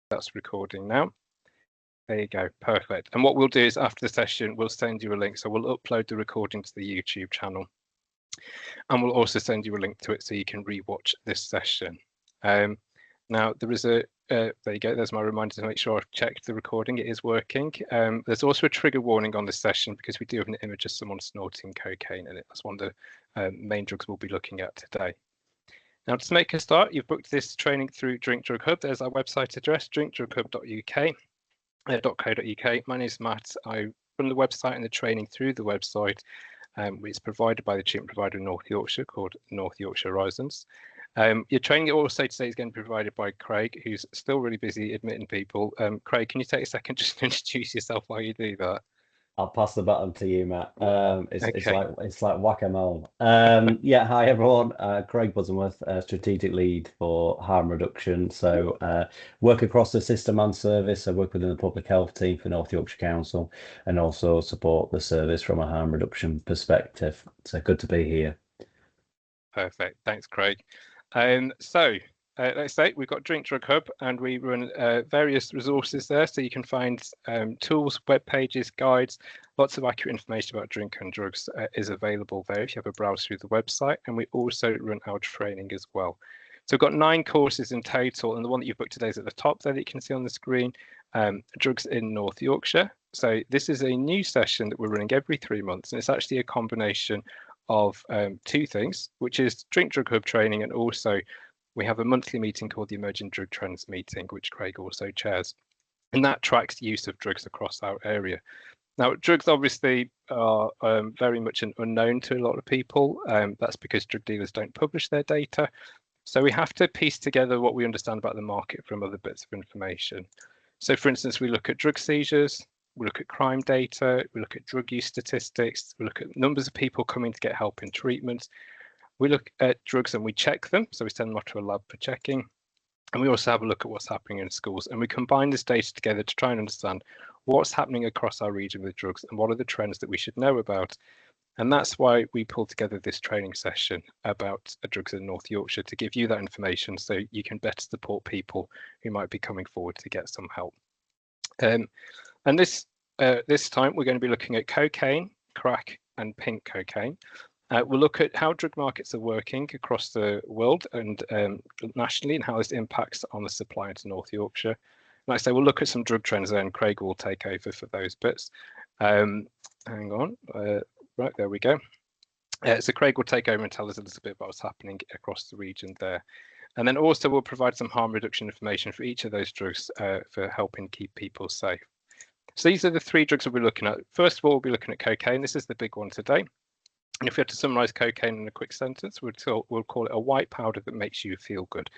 That's recording now. There you go, perfect. And what we'll do is after the session, we'll send you a link. So we'll upload the recording to the YouTube channel. And we'll also send you a link to it so you can rewatch this session. Now, there is there you go, there's my reminder to make sure I've checked the recording, it is working. There's also a trigger warning on this session because we do have an image of someone snorting cocaine in it. That's one of the main drugs we'll be looking at today. Now, to make a start, you've booked this training through Drink Drug Hub. There's our website address, drinkdrughub.uk.co.uk. My name is Matt. I run the website and the training through the website. It's provided by the treatment provider in North Yorkshire called North Yorkshire Horizons. Your training also today is going to be provided by Craig, who's still really busy admitting people. Craig, can you take a second just to introduce yourself while you do that? I'll pass the baton to you, Matt. Okay. It's like whack-a-mole. Yeah, hi everyone. Craig Buttonworth, strategic lead for harm reduction. So work across the system and service. I work within the public health team for North Yorkshire Council and also support the service from a harm reduction perspective. So good to be here. Perfect. Thanks, Craig. Let's say we've got Drink Drug Hub and we run various resources there, so you can find tools, web pages, guides, lots of accurate information about drink and drugs is available there if you have a browse through the website. And we also run our training as well. So we've got 9 courses in total, and the one that you've booked today is at the top there that you can see on the screen, Drugs in North Yorkshire. So this is a new session that we're running every 3 months, and it's actually a combination of 2 things, which is Drink Drug Hub training, and also we have a monthly meeting called the Emerging Drug Trends meeting, which Craig also chairs, and that tracks the use of drugs across our area. Now, drugs obviously are very much an unknown to a lot of people. That's because drug dealers don't publish their data. So we have to piece together what we understand about the market from other bits of information. So for instance, we look at drug seizures, we look at crime data, we look at drug use statistics, we look at numbers of people coming to get help in treatment. We look at drugs and we check them. So we send them off to a lab for checking. And we also have a look at what's happening in schools. And we combine this data together to try and understand what's happening across our region with drugs and what are the trends that we should know about. And that's why we pulled together this training session about drugs in North Yorkshire, to give you that information so you can better support people who might be coming forward to get some help. And this time we're going to be looking at cocaine, crack and pink cocaine. We'll look at how drug markets are working across the world and nationally, and how this impacts on the supply into North Yorkshire. Like I say, we'll look at some drug trends there, and Craig will take over for those bits. Hang on, right, there we go. So Craig will take over and tell us a little bit about what's happening across the region there. And then also we'll provide some harm reduction information for each of those drugs for helping keep people safe. So these are the 3 drugs that we're looking at. First of all, we'll be looking at cocaine. This is the big one today. And if we had to summarize cocaine in a quick sentence, we'll call it a white powder that makes you feel good.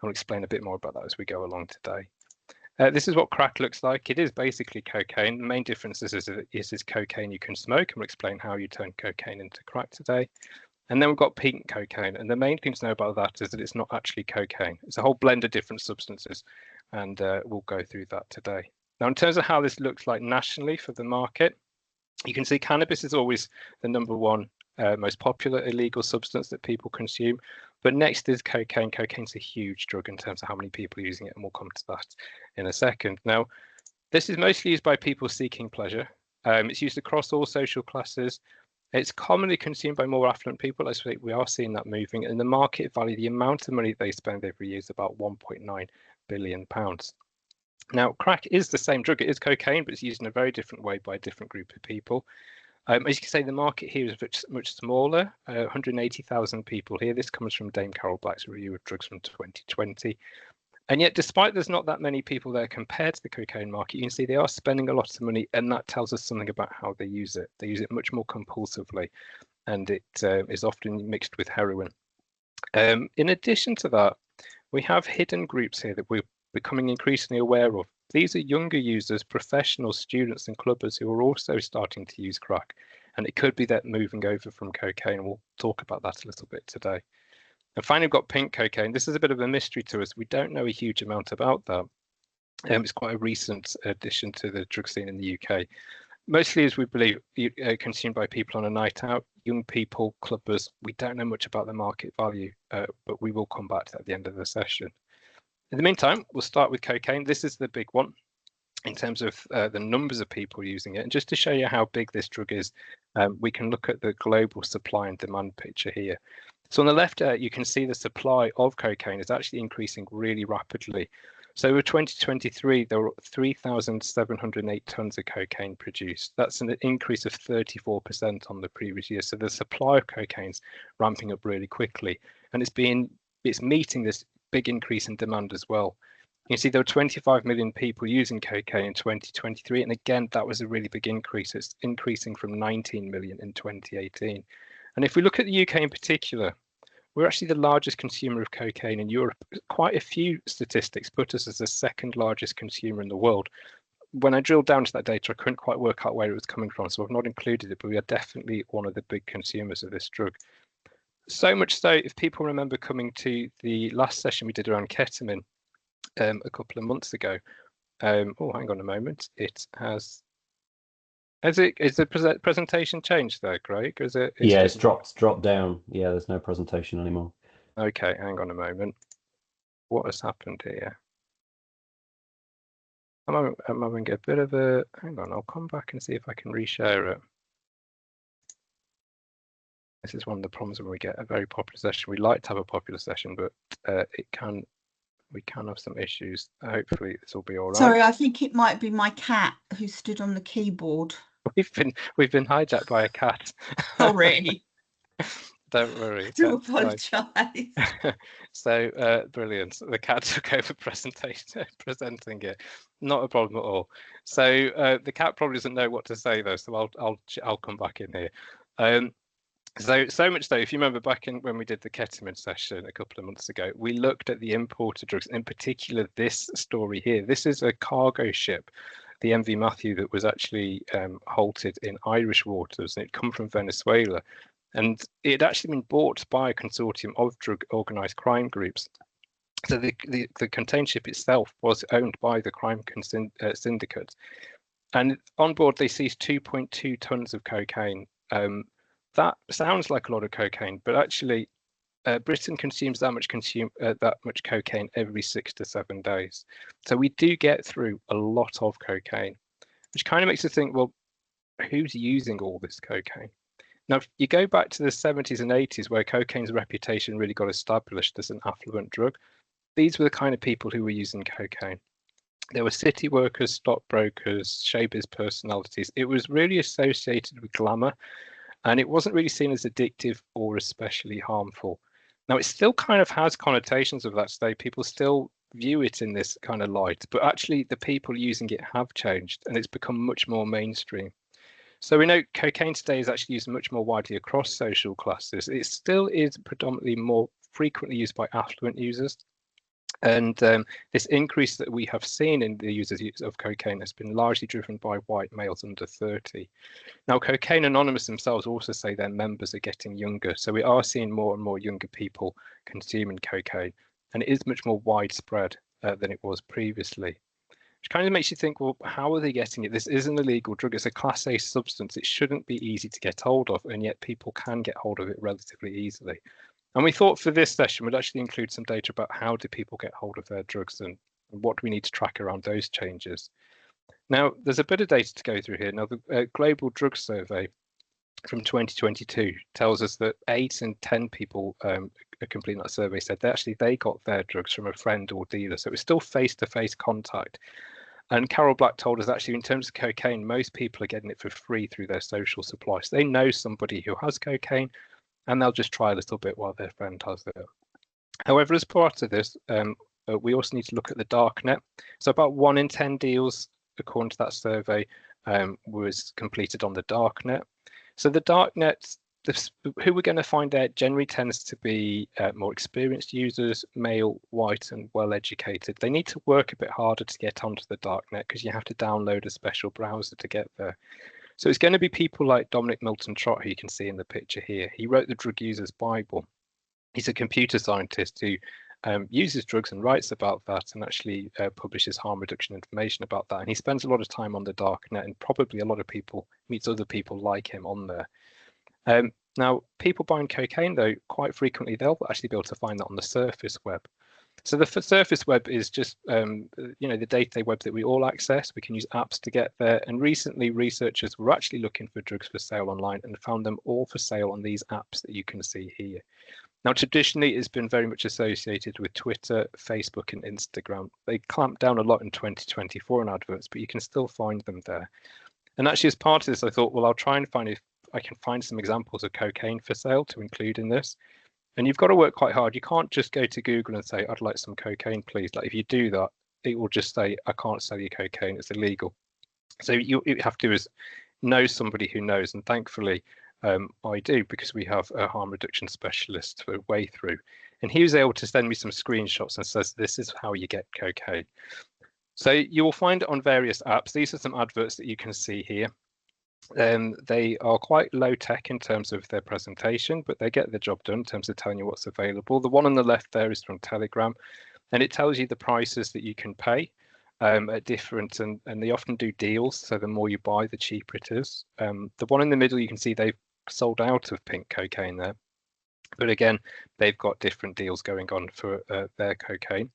I'll explain a bit more about that as we go along today. This is what crack looks like. It is basically cocaine. The main difference is cocaine you can smoke, and we'll explain how you turn cocaine into crack today. And then we've got pink cocaine. And the main thing to know about that is that it's not actually cocaine. It's a whole blend of different substances, and we'll go through that today. Now, in terms of how this looks like nationally for the market, you can see cannabis is always the #1 most popular illegal substance that people consume. But next is cocaine. Cocaine's a huge drug in terms of how many people are using it, and we'll come to that in a second. Now, this is mostly used by people seeking pleasure. It's used across all social classes. It's commonly consumed by more affluent people. As we are seeing that moving, and the market value, the amount of money they spend every year, is about £1.9 billion. Now, crack is the same drug. It is cocaine, but it's used in a very different way by a different group of people. As you can see, the market here is much smaller, 180,000 people here. This comes from Dame Carol Black's review of drugs from 2020. And yet, despite there's not that many people there compared to the cocaine market, you can see they are spending a lot of money, and that tells us something about how they use it. They use it much more compulsively, and it is often mixed with heroin. In addition to that, we have hidden groups here that we're becoming increasingly aware of. These are younger users, professionals, students and clubbers who are also starting to use crack. And it could be that moving over from cocaine. We'll talk about that a little bit today. And finally, we've got pink cocaine. This is a bit of a mystery to us. We don't know a huge amount about that. It's quite a recent addition to the drug scene in the UK. Mostly, as we believe, consumed by people on a night out, young people, clubbers. We don't know much about the market value, but we will come back to that at the end of the session. In the meantime, we'll start with cocaine. This is the big one in terms of the numbers of people using it. And just to show you how big this drug is, we can look at the global supply and demand picture here. So on the left, you can see the supply of cocaine is actually increasing really rapidly. So in 2023, there were 3,708 tons of cocaine produced. That's an increase of 34% on the previous year. So the supply of cocaine's ramping up really quickly, and it's meeting this big increase in demand as well. You can see there were 25 million people using cocaine in 2023, and again, that was a really big increase. It's increasing from 19 million in 2018. And if we look at the UK in particular, we're actually the largest consumer of cocaine in Europe. Quite a few statistics put us as the second largest consumer in the world. When I drilled down to that data, I couldn't quite work out where it was coming from, so I've not included it, but we are definitely one of the big consumers of this drug. So much so, if people remember coming to the last session we did around ketamine a couple of months ago. Oh, hang on a moment. Is the presentation changed there, Craig? It's dropped down. Yeah, there's no presentation anymore. Okay, hang on a moment. What has happened here? I'm having a bit of a, hang on, I'll come back and see if I can reshare it. This is one of the problems when we get a very popular session. We like to have a popular session, but we can have some issues. Hopefully this will be all right. Sorry, I think it might be my cat who stood on the keyboard. We've been hijacked by a cat. Sorry. Don't worry. I do apologise. So brilliant. The cat took over presenting it. Not a problem at all. So the cat probably doesn't know what to say though, so I'll come back in here. So much so, if you remember back in when we did the ketamine session a couple of months ago, we looked at the imported drugs, in particular this story here. This is a cargo ship, the MV Matthew, that was actually halted in Irish waters, and it'd come from Venezuela. And it had actually been bought by a consortium of drug organised crime groups. So the container ship itself was owned by the crime syndicate. And on board, they seized 2.2 tons of cocaine. That sounds like a lot of cocaine, but actually, Britain consumes that much cocaine every 6 to 7 days. So we do get through a lot of cocaine, which kind of makes us think, well, who's using all this cocaine? Now, if you go back to the 70s and 80s, where cocaine's reputation really got established as an affluent drug, these were the kind of people who were using cocaine. There were city workers, stockbrokers, showbiz personalities. It was really associated with glamour, and it wasn't really seen as addictive or especially harmful. Now, it still kind of has connotations of that today. People still view it in this kind of light, but actually the people using it have changed, and it's become much more mainstream. So we know cocaine today is actually used much more widely across social classes. It still is predominantly more frequently used by affluent users. And this increase that we have seen in the users' use of cocaine has been largely driven by white males under 30. Now, Cocaine Anonymous themselves also say their members are getting younger. So we are seeing more and more younger people consuming cocaine, and it is much more widespread than it was previously. Which kind of makes you think, well, how are they getting it? This is an illegal drug. It's a Class A substance. It shouldn't be easy to get hold of, and yet people can get hold of it relatively easily. And we thought for this session, we'd actually include some data about how do people get hold of their drugs and what do we need to track around those changes. Now, there's a bit of data to go through here. Now, the Global Drug Survey from 2022 tells us that 8 in 10 people completing that survey said they got their drugs from a friend or dealer. So it was still face-to-face contact. And Carol Black told us actually in terms of cocaine, most people are getting it for free through their social supply. So they know somebody who has cocaine and they'll just try a little bit while their friend has it. However, as part of this, we also need to look at the dark net. So about 1 in 10 deals, according to that survey, was completed on the dark net. So the dark net, who we're going to find out generally tends to be more experienced users, male, white, and well-educated. They need to work a bit harder to get onto the dark net because you have to download a special browser to get there. So it's going to be people like Dominic Milton Trott, who you can see in the picture here. He wrote the Drug User's Bible. He's a computer scientist who uses drugs and writes about that and actually publishes harm reduction information about that. And he spends a lot of time on the dark net, and probably a lot of people meets other people like him on there. Now, people buying cocaine, though, quite frequently, they'll actually be able to find that on the surface web. So the surface web is just, the day-to-day web that we all access. We can use apps to get there. And recently, researchers were actually looking for drugs for sale online and found them all for sale on these apps that you can see here. Now, traditionally, it's been very much associated with Twitter, Facebook, and Instagram. They clamped down a lot in 2024 on adverts, but you can still find them there. And actually, as part of this, I thought, well, I'll try and find if I can find some examples of cocaine for sale to include in this. And you've got to work quite hard. You can't just go to Google and say, I'd like some cocaine, please. Like if you do that, it will just say, I can't sell you cocaine, it's illegal. So you have to know somebody who knows. And thankfully, I do, because we have a harm reduction specialist for way through. And he was able to send me some screenshots and says, this is how you get cocaine. So you will find it on various apps. These are some adverts that you can see here. They are quite low tech in terms of their presentation, but they get the job done in terms of telling you what's available. The one on the left there is from Telegram, and it tells you the prices that you can pay at different, and they often do deals. So the more you buy, the cheaper it is. The one in the middle, you can see they've sold out of pink cocaine there. But again, they've got different deals going on for their cocaine.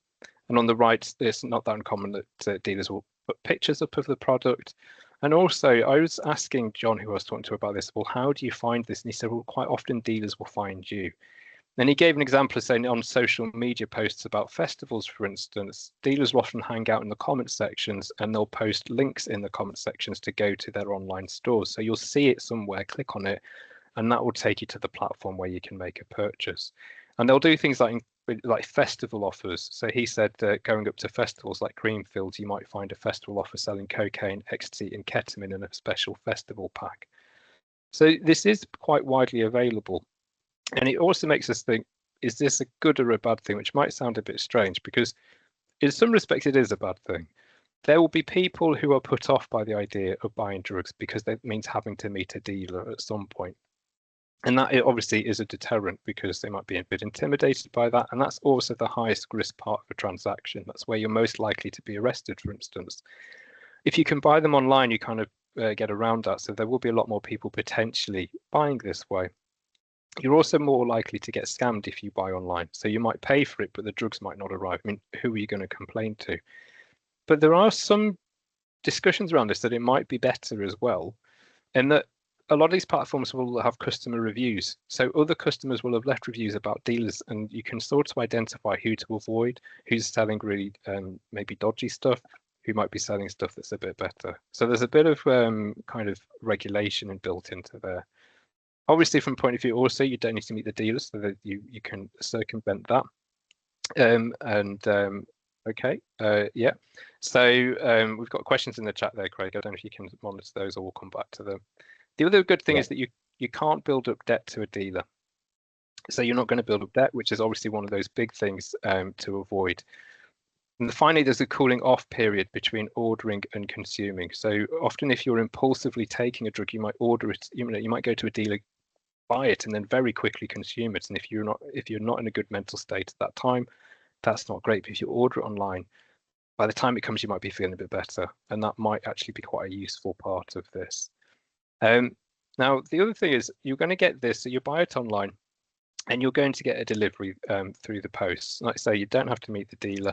And on the right, it's not that uncommon that dealers will put pictures up of the product. And also, I was asking John, who I was talking to about this, well, how do you find this? And he said, well, quite often dealers will find you. Then he gave an example of saying on social media posts about festivals, for instance, dealers will often hang out in the comment sections and they'll post links in the comment sections to go to their online stores. So you'll see it somewhere, click on it, and that will take you to the platform where you can make a purchase. And they'll do things like festival offers. So he said going up to festivals like Greenfields, you might find a festival offer selling cocaine, ecstasy, and ketamine in a special festival pack. So this is quite widely available. And it also makes us think, is this a good or a bad thing? Which might sound a bit strange, because in some respects it is a bad thing. There will be people who are put off by the idea of buying drugs because that means having to meet a dealer at some point. And that obviously is a deterrent, because they might be a bit intimidated by that. And that's also the highest risk part of a transaction. That's where you're most likely to be arrested, for instance. If you can buy them online, you kind of get around that. So there will be a lot more people potentially buying this way. You're also more likely to get scammed if you buy online. So you might pay for it, but the drugs might not arrive. I mean, who are you going to complain to? But there are some discussions around this that it might be better as well, and that a lot of these platforms will have customer reviews. So other customers will have left reviews about dealers, and you can sort of identify who to avoid, who's selling really maybe dodgy stuff, who might be selling stuff that's a bit better. So there's a bit of kind of regulation built into there. Obviously, from point of view also, you don't need to meet the dealers, so that you can circumvent that. Okay, yeah. So we've got questions in the chat there, Craig. I don't know if you can monitor those, or we'll come back to them. The other good thing is that you can't build up debt to a dealer. So you're not going to build up debt, which is obviously one of those big things to avoid. And finally, there's a cooling off period between ordering and consuming. So often if you're impulsively taking a drug, you might order it, you might go to a dealer, buy it, and then very quickly consume it. And if you're not in a good mental state at that time, that's not great. But if you order it online, by the time it comes, you might be feeling a bit better. And that might actually be quite a useful part of this. Now, the other thing is you're going to get this, so you buy it online and you're going to get a delivery through the post. Like I say, you don't have to meet the dealer.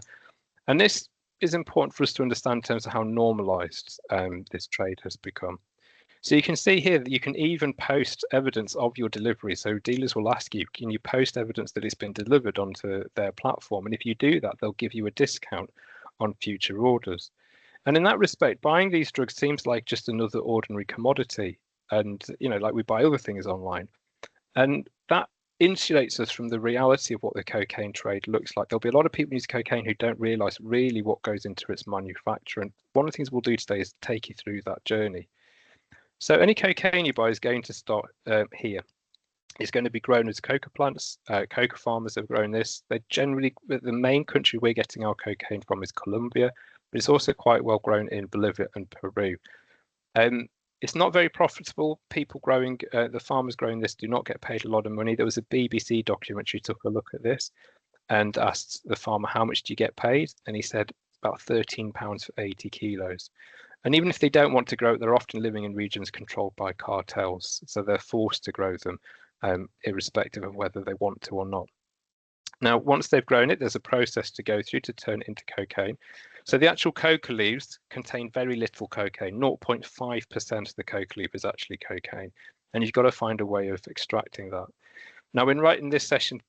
And this is important for us to understand in terms of how normalized this trade has become. So you can see here that you can even post evidence of your delivery. So dealers will ask you, can you post evidence that it's been delivered onto their platform? And if you do that, they'll give you a discount on future orders. And in that respect, buying these drugs seems like just another ordinary commodity. And, like we buy other things online. And that insulates us from the reality of what the cocaine trade looks like. There'll be a lot of people who use cocaine who don't realize really what goes into its manufacture. And one of the things we'll do today is take you through that journey. So any cocaine you buy is going to start here. It's going to be grown as coca plants. Coca farmers have grown this. They're generally, the main country we're getting our cocaine from is Colombia, but it's also quite well grown in Bolivia and Peru. It's not very profitable. People growing, the farmers growing this do not get paid a lot of money. There was a BBC documentary took a look at this and asked the farmer, how much do you get paid? And he said about £13 for 80 kilos. And even if they don't want to grow it, they're often living in regions controlled by cartels. So they're forced to grow them, irrespective of whether they want to or not. Now, once they've grown it, there's a process to go through to turn it into cocaine. So the actual coca leaves contain very little cocaine. 0.5% of the coca leaf is actually cocaine. And you've got to find a way of extracting that. Now, in writing this session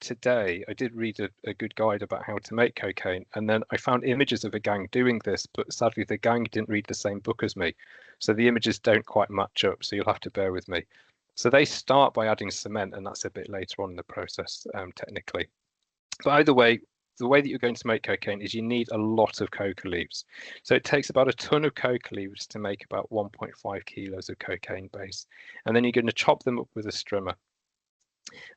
today, I did read a good guide about how to make cocaine, and then I found images of a gang doing this, but sadly the gang didn't read the same book as me. So the images don't quite match up, so you'll have to bear with me. So they start by adding cement, and that's a bit later on in the process, technically. But either way, the way that you're going to make cocaine is you need a lot of coca leaves. So it takes about a ton of coca leaves to make about 1.5 kilos of cocaine base. And then you're going to chop them up with a strimmer.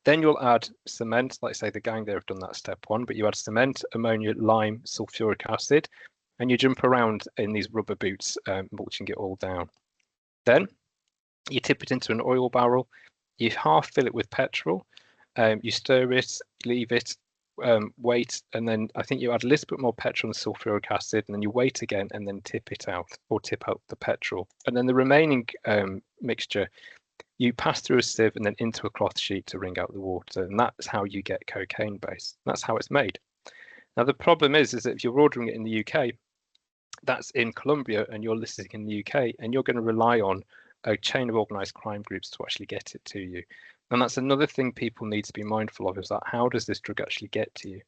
Then you'll add cement, like say the gang there have done that step one, but you add cement, ammonia, lime, sulfuric acid, and you jump around in these rubber boots, mulching it all down. Then you tip it into an oil barrel, you half fill it with petrol, you stir it, leave it, wait, and then I think you add a little bit more petrol and sulfuric acid, and then you wait again and then tip it out, or tip out the petrol. And then the remaining mixture, you pass through a sieve and then into a cloth sheet to wring out the water. And that's how you get cocaine base. That's how it's made. Now, the problem is that if you're ordering it in the UK, that's in Colombia and you're listed in the UK, and you're going to rely on a chain of organised crime groups to actually get it to you. And that's another thing people need to be mindful of, is that how does this drug actually get to you?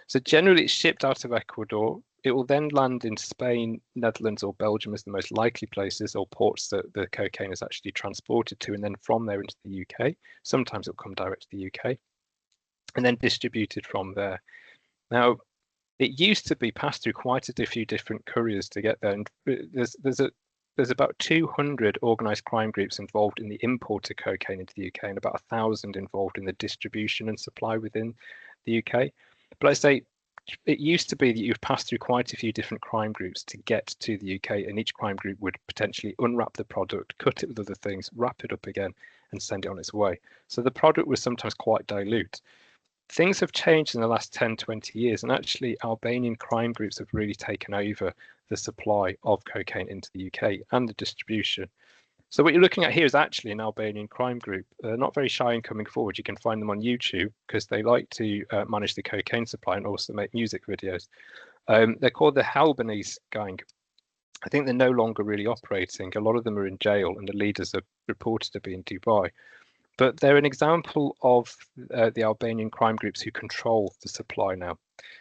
So generally it's shipped out of Ecuador. It will then land in Spain, Netherlands or Belgium as the most likely places or ports that the cocaine is actually transported to, and then from there into the UK. Sometimes it'll come direct to the UK and then distributed from there. Now, it used to be passed through quite a few different couriers to get there, and there's about 200 organised crime groups involved in the import of cocaine into the UK, and about 1,000 involved in the distribution and supply within the UK. But I say it used to be that you'd pass through quite a few different crime groups to get to the UK, and each crime group would potentially unwrap the product, cut it with other things, wrap it up again, and send it on its way. So the product was sometimes quite dilute. Things have changed in the last 10, 20 years, and actually Albanian crime groups have really taken over the supply of cocaine into the UK and the distribution. So what you're looking at here is actually an Albanian crime group. They're not very shy in coming forward. You can find them on YouTube because they like to manage the cocaine supply and also make music videos. They're called the Albanese gang. I think they're no longer really operating. A lot of them are in jail, and the leaders are reported to be in Dubai. But they're an example of the Albanian crime groups who control the supply now.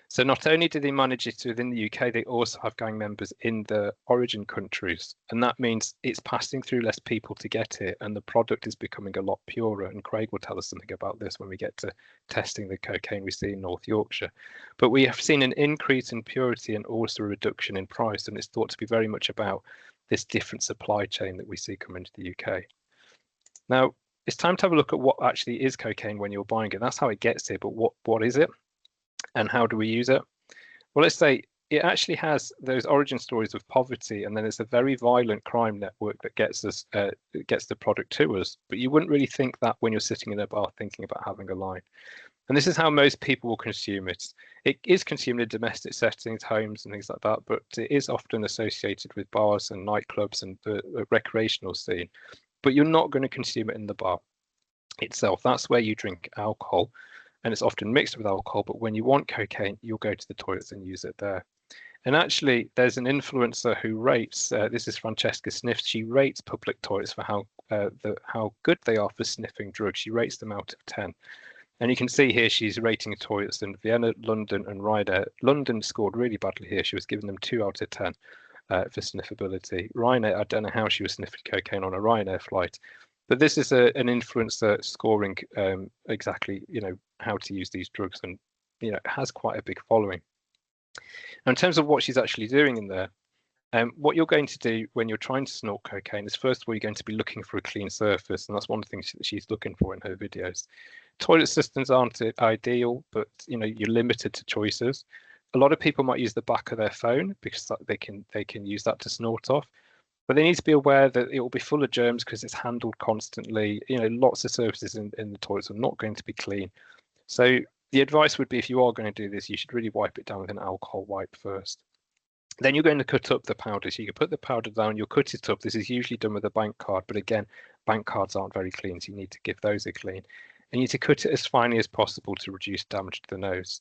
So not only do they manage it within the UK, they also have gang members in the origin countries. And that means it's passing through less people to get it, and the product is becoming a lot purer. And Craig will tell us something about this when we get to testing the cocaine we see in North Yorkshire. But we have seen an increase in purity and also a reduction in price. And it's thought to be very much about this different supply chain that we see come into the UK. Now, it's time to have a look at what actually is cocaine when you're buying it. That's how it gets here, but what is it and how do we use it? Well, let's say it actually has those origin stories of poverty, and then it's a very violent crime network that gets the product to us. But you wouldn't really think that when you're sitting in a bar thinking about having a line. And this is how most people will consume it. It is consumed in domestic settings, homes and things like that, but it is often associated with bars and nightclubs and the recreational scene. But you're not going to consume it in the bar itself. That's where you drink alcohol, and it's often mixed with alcohol. But when you want cocaine, you'll go to the toilets and use it there. And actually, there's an influencer who rates, this is Francesca Sniff, she rates public toilets for how good they are for sniffing drugs. She rates them out of 10. And you can see here she's rating toilets in Vienna, London and Ryanair. London scored really badly here. She was giving them 2 out of 10. For sniffability. Ryanair, I don't know how she was sniffing cocaine on a Ryanair flight, but this is an influencer scoring exactly, how to use these drugs, and it has quite a big following. Now, in terms of what she's actually doing in there, what you're going to do when you're trying to snort cocaine is, first of all, you're going to be looking for a clean surface, and that's one of the things that she's looking for in her videos. Toilet systems aren't ideal, but you're limited to choices. A lot of people might use the back of their phone because they can use that to snort off, but they need to be aware that it will be full of germs because it's handled constantly. Lots of surfaces in the toilets are not going to be clean. So the advice would be, if you are going to do this, you should really wipe it down with an alcohol wipe first. Then you're going to cut up the powder. So you can put the powder down, you'll cut it up. This is usually done with a bank card, but again, bank cards aren't very clean, so you need to give those a clean. and you need to cut it as finely as possible to reduce damage to the nose.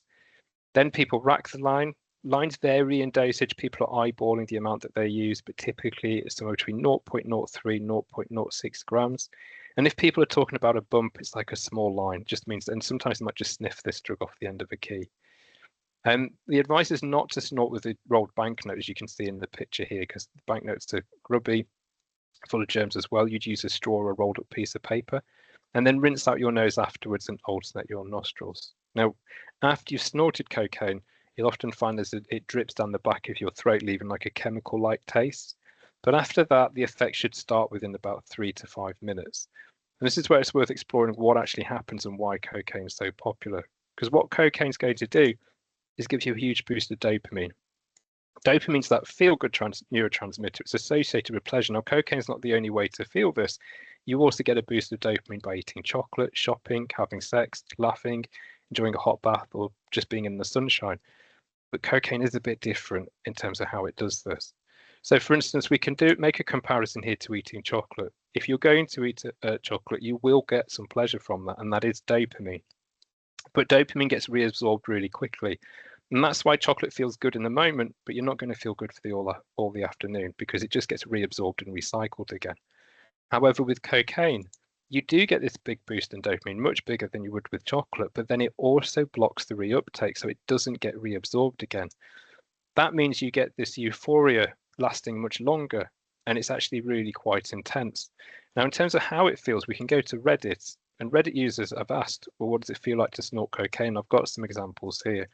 Then people rack the line. Lines vary in dosage. People are eyeballing the amount that they use, but typically it's somewhere between 0.03, 0.06 grams. And if people are talking about a bump, it's like a small line. It just means, and sometimes they might just sniff this drug off the end of a key. The advice is not to snort with the rolled banknote, as you can see in the picture here, because the banknotes are grubby, full of germs as well. You'd use a straw or a rolled up piece of paper, and then rinse out your nose afterwards and alternate your nostrils. Now, after you've snorted cocaine, you'll often find that it drips down the back of your throat, leaving like a chemical-like taste. But after that, the effect should start within about 3 to 5 minutes. And this is where it's worth exploring what actually happens and why cocaine is so popular. Because what cocaine's going to do is give you a huge boost of dopamine. Dopamine's that feel-good neurotransmitter. It's associated with pleasure. Now, cocaine's not the only way to feel this. You also get a boost of dopamine by eating chocolate, shopping, having sex, laughing, enjoying a hot bath, or just being in the sunshine. But cocaine is a bit different in terms of how it does this. So, for instance, we can make a comparison here to eating chocolate. If you're going to eat chocolate, you will get some pleasure from that, and that is dopamine. But dopamine gets reabsorbed really quickly. And that's why chocolate feels good in the moment, but you're not going to feel good for all the afternoon, because it just gets reabsorbed and recycled again. However, with cocaine, you do get this big boost in dopamine, much bigger than you would with chocolate, but then it also blocks the reuptake, so it doesn't get reabsorbed again. That means you get this euphoria lasting much longer, and it's actually really quite intense. Now, in terms of how it feels, we can go to Reddit, and Reddit users have asked, well, what does it feel like to snort cocaine? I've got some examples here.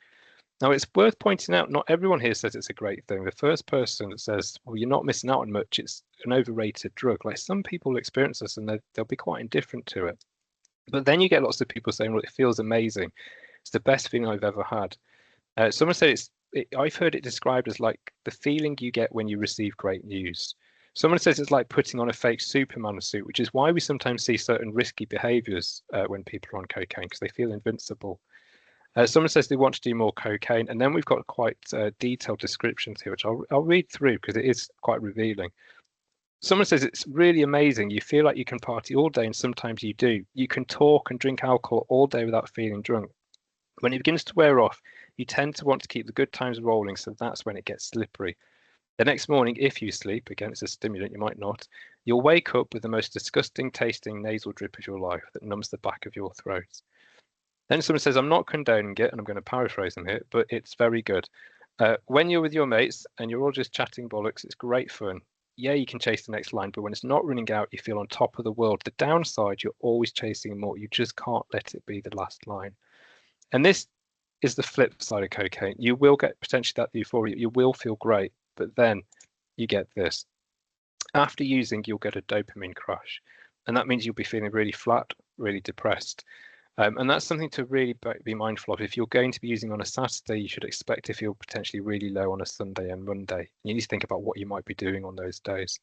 Now, it's worth pointing out, not everyone here says it's a great thing. The first person that says, well, you're not missing out on much, it's an overrated drug. Like, some people experience this and they'll be quite indifferent to it. But then you get lots of people saying, well, it feels amazing. It's the best thing I've ever had. Someone said I've heard it described as like the feeling you get when you receive great news. Someone says it's like putting on a fake Superman suit, which is why we sometimes see certain risky behaviors when people are on cocaine, because they feel invincible. Someone says they want to do more cocaine, and then we've got quite detailed descriptions here, which I'll read through because it is quite revealing. Someone says it's really amazing. You feel like you can party all day, and sometimes you do. You can talk and drink alcohol all day without feeling drunk. When it begins to wear off, you tend to want to keep the good times rolling, so that's when it gets slippery. The next morning, if you sleep, again, it's a stimulant, you might not, you'll wake up with the most disgusting tasting nasal drip of your life that numbs the back of your throat. Then someone says, I'm not condoning it, and I'm going to paraphrase them here, but it's very good. When you're with your mates and you're all just chatting bollocks, it's great fun. Yeah, you can chase the next line, but when it's not running out, you feel on top of the world. The downside, you're always chasing more. You just can't let it be the last line. And this is the flip side of cocaine. You will get potentially that euphoria. You will feel great, but then you get this. After using, you'll get a dopamine crash. And that means you'll be feeling really flat, really depressed. And that's something to really be mindful of. If you're going to be using on a Saturday, you should expect to feel potentially really low on a Sunday and Monday. You need to think about what you might be doing on those days.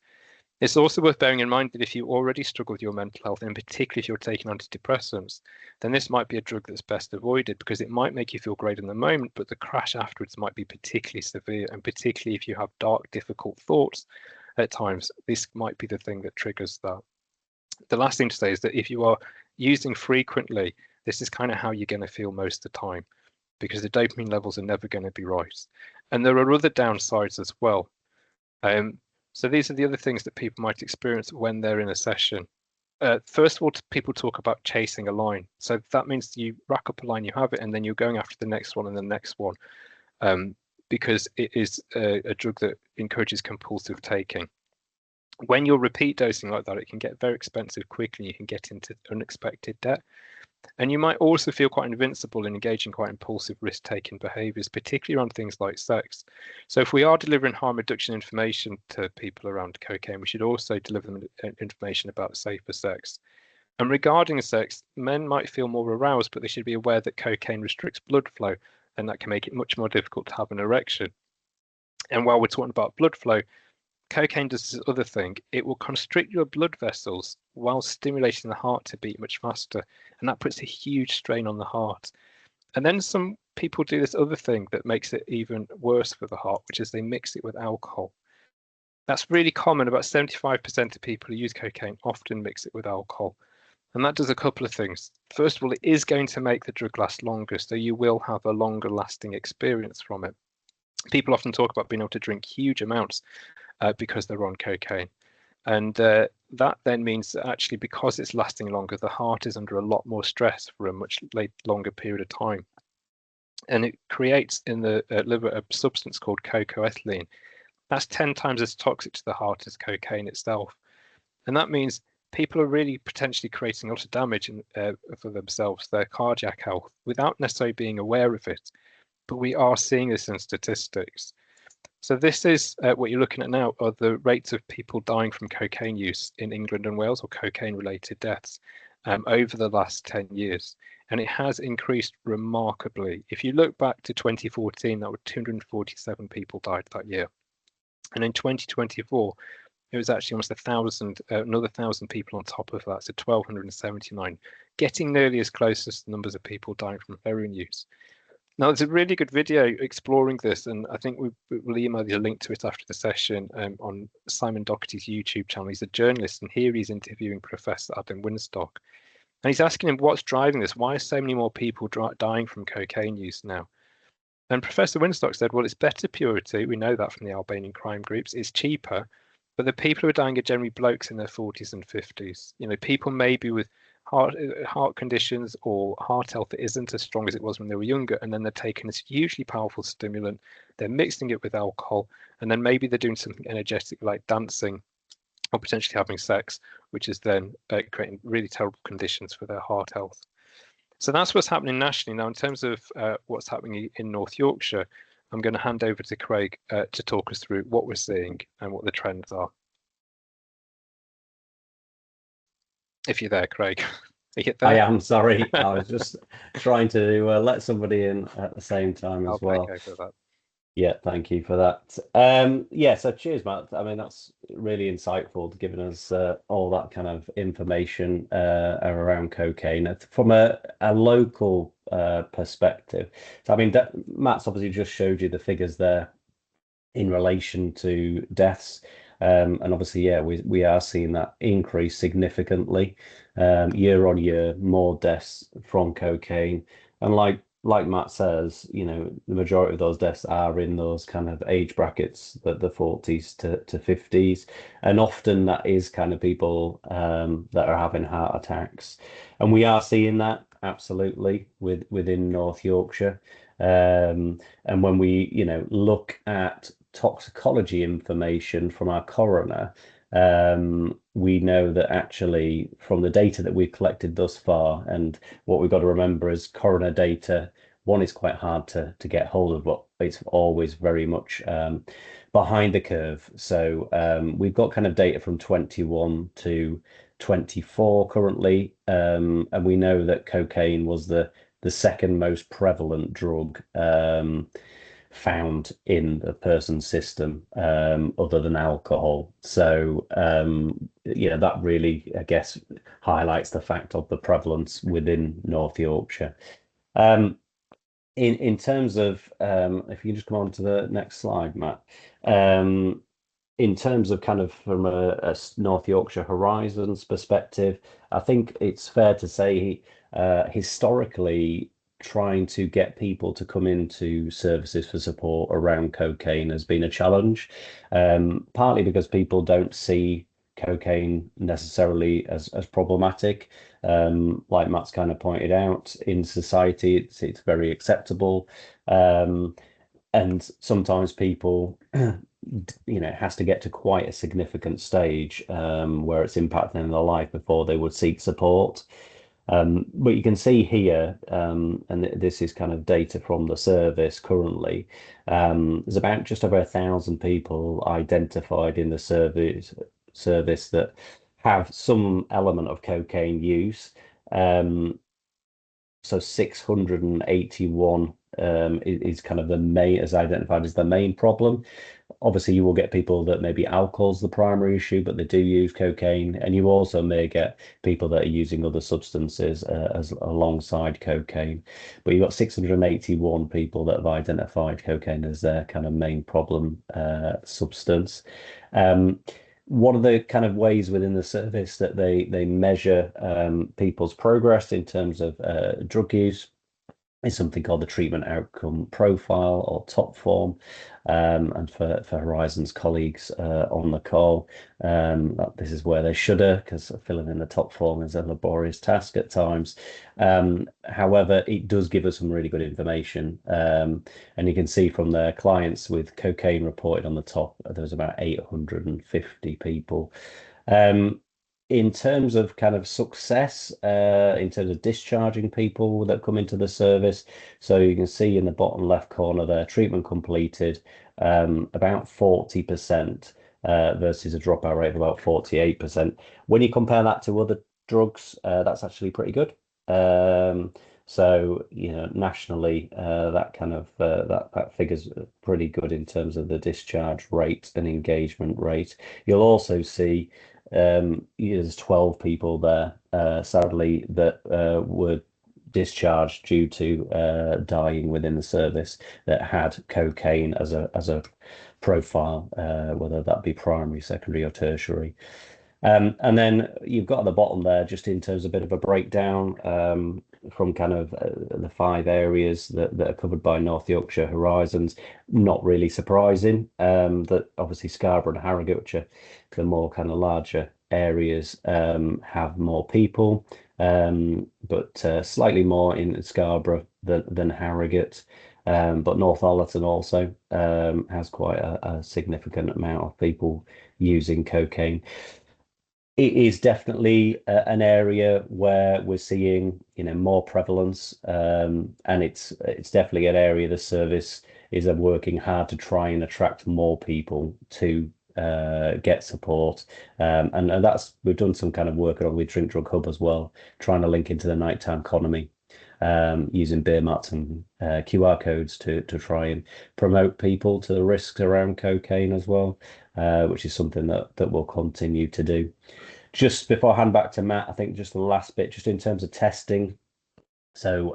It's also worth bearing in mind that if you already struggle with your mental health, and particularly if you're taking antidepressants, then this might be a drug that's best avoided, because it might make you feel great in the moment, but the crash afterwards might be particularly severe. And particularly if you have dark, difficult thoughts at times, this might be the thing that triggers that. The last thing to say is that if you are using frequently, this is kind of how you're going to feel most of the time, because the dopamine levels are never going to be right. And there are other downsides as well. So these are the other things that people might experience when they're in a session. First of all, people talk about chasing a line. So that means you rack up a line, you have it, and then you're going after the next one and the next one, because it is a drug that encourages compulsive taking. When you're repeat dosing like that, it can get very expensive quickly. You can get into unexpected debt. And you might also feel quite invincible in engaging quite impulsive risk-taking behaviors, particularly around things like sex. So if we are delivering harm reduction information to people around cocaine, we should also deliver them information about safer sex. And regarding sex, men might feel more aroused, but they should be aware that cocaine restricts blood flow, and that can make it much more difficult to have an erection. And while we're talking about blood flow, cocaine does this other thing. It will constrict your blood vessels while stimulating the heart to beat much faster. And that puts a huge strain on the heart. And then some people do this other thing that makes it even worse for the heart, which is they mix it with alcohol. That's really common. About 75% of people who use cocaine often mix it with alcohol. And that does a couple of things. First of all, it is going to make the drug last longer, so you will have a longer lasting experience from it. People often talk about being able to drink huge amounts because they're on cocaine. And that then means that actually, because it's lasting longer, the heart is under a lot more stress for a much longer period of time. And it creates in the liver a substance called cocoethylene. That's 10 times as toxic to the heart as cocaine itself. And that means people are really potentially creating a lot of damage for themselves, their cardiac health, without necessarily being aware of it. But we are seeing this in statistics. So this is what you're looking at now are the rates of people dying from cocaine use in England and Wales, or cocaine-related deaths, over the last 10 years. And it has increased remarkably. If you look back to 2014, that were 247 people died that year. And in 2024, it was actually almost 1,000, another 1,000 people on top of that, so 1,279, getting nearly as close as the numbers of people dying from heroin use. Now, there's a really good video exploring this, and I think we'll email you a link to it after the session on Simon Doherty's YouTube channel. He's a journalist, and here he's interviewing Professor Adam Winstock. And he's asking him what's driving this. Why are so many more people dying from cocaine use now? And Professor Winstock said, well, it's better purity. We know that from the Albanian crime groups. It's cheaper. But the people who are dying are generally blokes in their 40s and 50s. You know, people maybe with heart conditions or heart health that isn't as strong as it was when they were younger, and then they're taking this hugely powerful stimulant, they're mixing it with alcohol, and then maybe they're doing something energetic like dancing or potentially having sex, which is then creating really terrible conditions for their heart health. So that's what's happening nationally. Now, in terms of what's happening in North Yorkshire, I'm going to hand over to Craig to talk us through what we're seeing and what the trends are. If you're there, Craig. Are you there? I am, sorry. I was just trying to let somebody in at the same time as well. Okay for that. Yeah, thank you for that. Yeah, so cheers, Matt. I mean, that's really insightful, giving us all that kind of information around cocaine from a local perspective. So, I mean, Matt's obviously just showed you the figures there in relation to deaths. And obviously, yeah, we are seeing that increase significantly year on year, more deaths from cocaine. And like Matt says, you know, the majority of those deaths are in those kind of age brackets, the 40s to 50s. And often that is kind of people that are having heart attacks. And we are seeing that absolutely within North Yorkshire. And when we, you know, look at toxicology information from our coroner, we know that actually from the data that we've collected thus far, and what we've got to remember is coroner data, one is quite hard to get hold of, but it's always very much behind the curve. So we've got kind of data from 21 to 24 currently, and we know that cocaine was the second most prevalent drug found in the person's system, other than alcohol. So yeah, that really, I guess, highlights the fact of the prevalence within North Yorkshire. In terms of, if you can just come on to the next slide, Matt. In terms of kind of from a North Yorkshire Horizons perspective, I think it's fair to say historically, trying to get people to come into services for support around cocaine has been a challenge, partly because people don't see cocaine necessarily as problematic. Like Matt's kind of pointed out, in society, it's very acceptable. And sometimes people, you know, it has to get to quite a significant stage where it's impacting their life before they would seek support. But you can see here, and this is kind of data from the service currently, there's about just over 1,000 people identified in the service that have some element of cocaine use. So 681 is kind of the main, as identified as the main problem. Obviously, you will get people that maybe alcohol's the primary issue, but they do use cocaine, and you also may get people that are using other substances as alongside cocaine. But you've got 681 people that have identified cocaine as their kind of main problem substance. One of the kind of ways within the service that they measure people's progress in terms of drug use is something called the treatment outcome profile, or top form. And for Horizon's colleagues on the call, this is where they shudder, because filling in the top form is a laborious task at times. However, it does give us some really good information. And you can see from their clients with cocaine reported on the top, there was about 850 people. In terms of kind of success, in terms of discharging people that come into the service, so you can see in the bottom left corner there, treatment completed, about 40%, versus a dropout rate of about 48%. When you compare that to other drugs, that's actually pretty good. So, you know, nationally, that kind of that figure's pretty good in terms of the discharge rate and engagement rate. You'll also see there's 12 people there, sadly, that were discharged due to dying within the service that had cocaine as a profile, whether that be primary, secondary, or tertiary. And then you've got at the bottom there, just in terms of a bit of a breakdown from kind of the 5 areas that are covered by North Yorkshire Horizons. Not really surprising that obviously Scarborough and Harrogate, which are the more kind of larger areas, have more people, but slightly more in Scarborough than Harrogate. But Northallerton also has quite a significant amount of people using cocaine. It is definitely an area where we're seeing, you know, more prevalence, and it's definitely an area the service is working hard to try and attract more people to get support, and that's, we've done some kind of work on with Drink Drug Hub as well, trying to link into the nighttime economy, using beer mats and QR codes to try and promote people to the risks around cocaine as well, which is something that we'll continue to do. Just before I hand back to Matt, I think just the last bit, just in terms of testing. So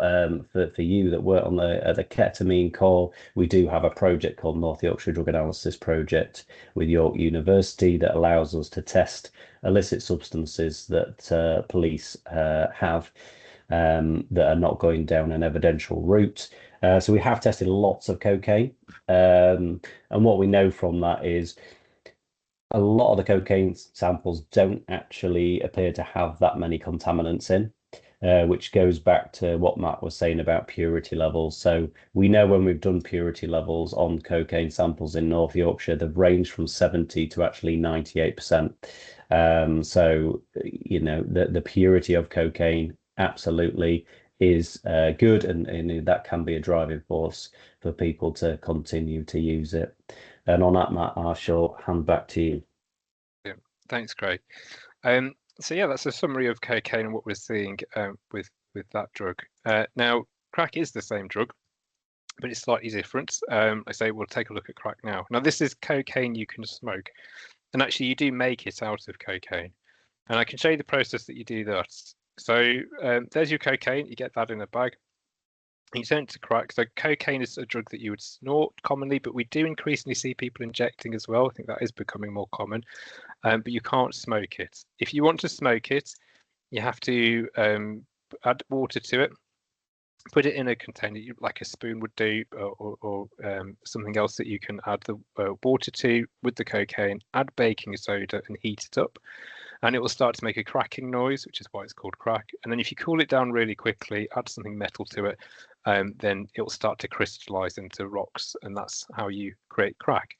for you that work on the ketamine call, we do have a project called North Yorkshire Drug Analysis Project with York University that allows us to test illicit substances that police have that are not going down an evidential route. So we have tested lots of cocaine, and what we know from that is a lot of the cocaine samples don't actually appear to have that many contaminants in, which goes back to what Matt was saying about purity levels. So we know when we've done purity levels on cocaine samples in North Yorkshire, they've ranged from 70 to actually 98%. So, you know, the purity of cocaine absolutely is good, and that can be a driving force for people to continue to use it. And on that, Matt, I shall hand back to you. Yeah, thanks, Craig. So yeah, that's a summary of cocaine and what we're seeing with that drug. Now, crack is the same drug, but it's slightly different. I say we'll take a look at crack now. Now, this is cocaine you can smoke, and actually you do make it out of cocaine. And I can show you the process that you do that. So there's your cocaine. You get that in a bag. You turn it to crack. So cocaine is a drug that you would snort commonly, but we do increasingly see people injecting as well. I think that is becoming more common, but you can't smoke it. If you want to smoke it, you have to add water to it, put it in a container like a spoon would do, or something else that you can add the water to with the cocaine, add baking soda and heat it up. And it will start to make a cracking noise, which is why it's called crack. And then if you cool it down really quickly, add something metal to it, then it will start to crystallize into rocks. And that's how you create crack.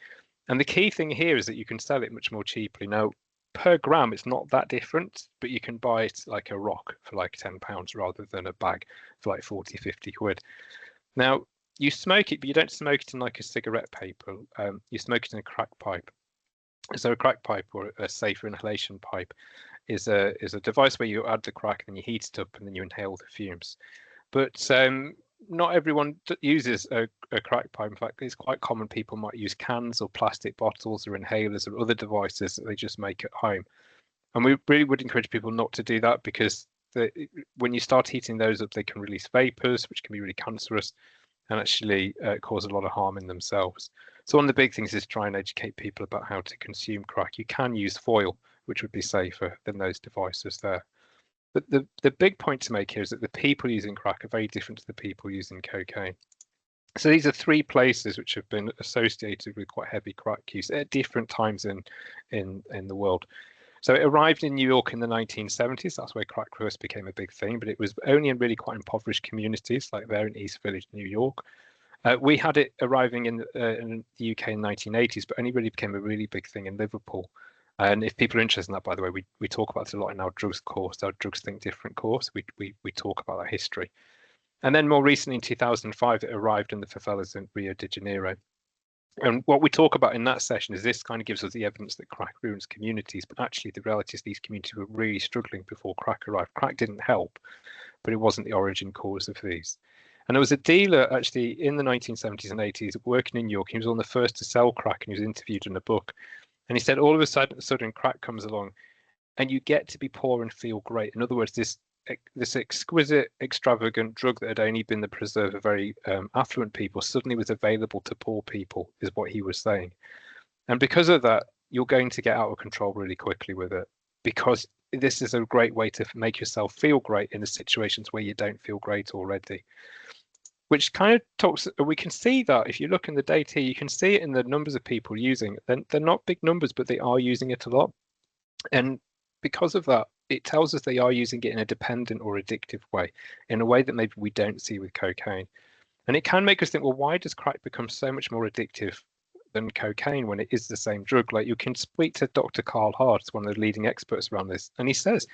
And the key thing here is that you can sell it much more cheaply. Now, per gram, it's not that different, but you can buy it like a rock for like £10 rather than a bag for like 40, 50 quid. Now, you smoke it, but you don't smoke it in like a cigarette paper. You smoke it in a crack pipe. So a crack pipe, or a safer inhalation pipe, is a device where you add the crack and then you heat it up and then you inhale the fumes. But not everyone uses a crack pipe. In fact, it's quite common. People might use cans or plastic bottles or inhalers or other devices that they just make at home. And we really would encourage people not to do that, because when you start heating those up, they can release vapors, which can be really cancerous and actually cause a lot of harm in themselves. So one of the big things is try and educate people about how to consume crack. You can use foil, which would be safer than those devices there. But the big point to make here is that the people using crack are very different to the people using cocaine. So these are three places which have been associated with quite heavy crack use at different times in the world. So it arrived in New York in the 1970s. That's where crack first became a big thing, but it was only in really quite impoverished communities like there in East Village, New York. We had it arriving in the UK in the 1980s, but only really became a really big thing in Liverpool. And if people are interested in that, by the way, we talk about it a lot in our drugs course, our Drugs Think Different course. We talk about that history. And then more recently in 2005, it arrived in the favelas in Rio de Janeiro. And what we talk about in that session is this kind of gives us the evidence that crack ruins communities, but actually the reality is these communities were really struggling before crack arrived. Crack didn't help, but it wasn't the origin cause of these. And there was a dealer actually in the 1970s and 80s working in New York. He was one of the first to sell crack and he was interviewed in a book. And he said all of a sudden crack comes along and you get to be poor and feel great. In other words, this exquisite, extravagant drug that had only been the preserve of very affluent people suddenly was available to poor people, is what he was saying. And because of that, you're going to get out of control really quickly with it, because this is a great way to make yourself feel great in the situations where you don't feel great already. Which kind of talks, we can see that if you look in the data here, you can see it in the numbers of people using it. They're not big numbers, but they are using it a lot. And because of that, it tells us they are using it in a dependent or addictive way, in a way that maybe we don't see with cocaine. And it can make us think, well, why does crack become so much more addictive than cocaine when it is the same drug? Like, you can speak to Dr. Carl Hart, one of the leading experts around this, and he says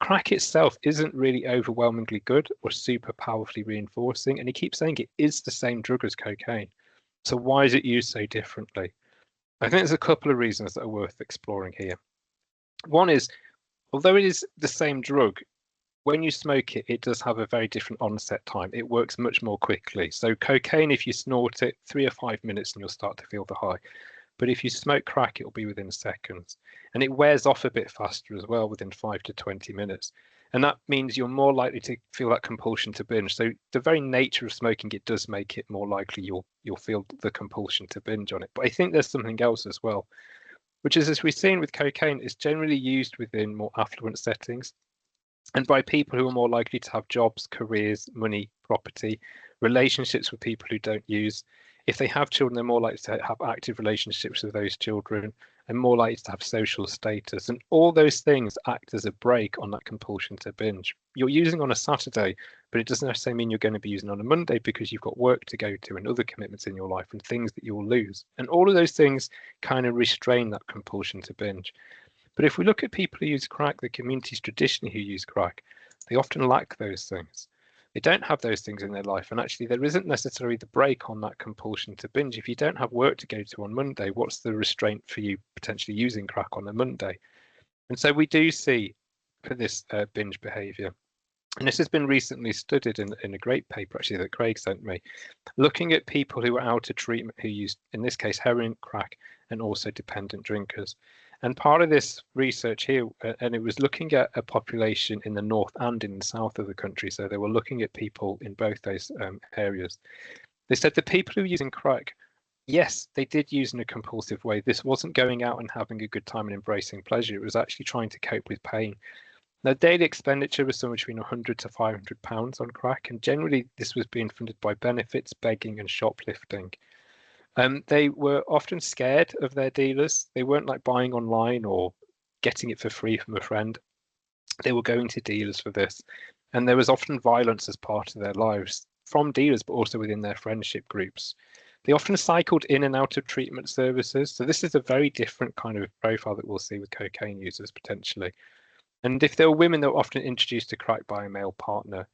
crack itself isn't really overwhelmingly good or super powerfully reinforcing. And he keeps saying it is the same drug as cocaine. So why is it used so differently? I think there's a couple of reasons that are worth exploring here. One is, although it is the same drug, when you smoke it, it does have a very different onset time. It works much more quickly. So cocaine, if you snort it, 3 or 5 minutes and you'll start to feel the high. But if you smoke crack, it'll be within seconds. And it wears off a bit faster as well, within 5 to 20 minutes. And that means you're more likely to feel that compulsion to binge. So the very nature of smoking it does make it more likely you'll feel the compulsion to binge on it. But I think there's something else as well, which is, as we've seen with cocaine, it's generally used within more affluent settings and by people who are more likely to have jobs, careers, money, property, relationships with people who don't use. If they have children, they're more likely to have active relationships with those children and more likely to have social status. And all those things act as a brake on that compulsion to binge. You're using on a Saturday, but it doesn't necessarily mean you're going to be using on a Monday because you've got work to go to and other commitments in your life and things that you'll lose. And all of those things kind of restrain that compulsion to binge. But if we look at people who use crack, the communities traditionally who use crack, they often lack those things. They don't have those things in their life. And actually, there isn't necessarily the brake on that compulsion to binge. If you don't have work to go to on Monday, what's the restraint for you potentially using crack on a Monday? And so we do see for this binge behavior. And this has been recently studied in a great paper, actually, that Craig sent me, looking at people who are out of treatment who use, in this case, heroin, crack, and also dependent drinkers. And part of this research here, and it was looking at a population in the north and in the south of the country. So they were looking at people in both those areas. They said the people who were using crack, yes, they did use in a compulsive way. This wasn't going out and having a good time and embracing pleasure. It was actually trying to cope with pain. Now, daily expenditure was somewhere between £100 to £500 on crack, and generally this was being funded by benefits, begging, and shoplifting. They were often scared of their dealers. They weren't like buying online or getting it for free from a friend. They were going to dealers for this. And there was often violence as part of their lives from dealers, but also within their friendship groups. They often cycled in and out of treatment services. So this is a very different kind of profile that we'll see with cocaine users potentially. And if there were women that were often introduced to crack by a male partner,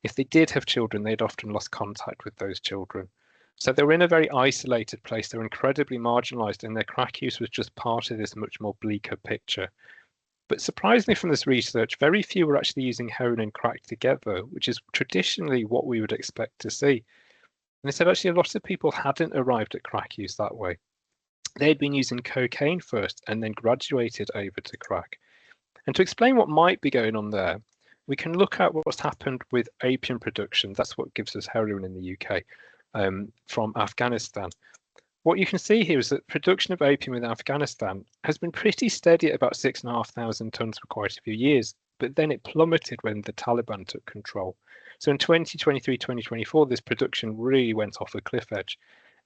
if they did have children, they'd often lost contact with those children. So they were in a very isolated place. They were incredibly marginalized, and their crack use was just part of this much more bleaker picture. But surprisingly from this research, very few were actually using heroin and crack together, which is traditionally what we would expect to see. And they said actually a lot of people hadn't arrived at crack use that way. They'd been using cocaine first and then graduated over to crack. And to explain what might be going on there, we can look at what's happened with opium production. That's what gives us heroin in the UK. From Afghanistan. what you can see here is that production of opium in Afghanistan has been pretty steady at about 6,500 tons for quite a few years, but then it plummeted when the Taliban took control. So in 2023, 2024, this production really went off a cliff edge.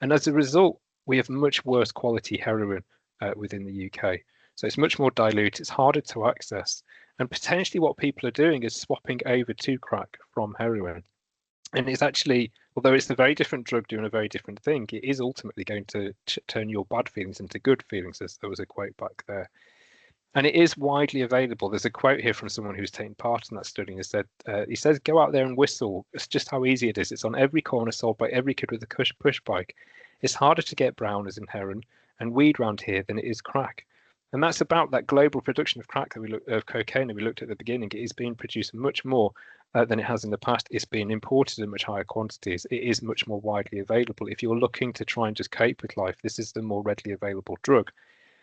And as a result, we have much worse quality heroin within the UK. So it's much more dilute, it's harder to access. And potentially what people are doing is swapping over to crack from heroin. And it's actually, although it's a very different drug doing a very different thing, it is ultimately going to turn your bad feelings into good feelings, as there was a quote back there. And it is widely available. There's a quote here from someone who's taken part in that study and he says, go out there and whistle. It's just how easy it is. It's on every corner, sold by every kid with a push bike. It's harder to get brown as in heroin and weed round here than it is crack. And that's about that global production of crack of cocaine that we looked at the beginning. It is being produced much more than it has in the past. It's being imported in much higher quantities. It is much more widely available. If you're looking to try and just cope with life, this is the more readily available drug.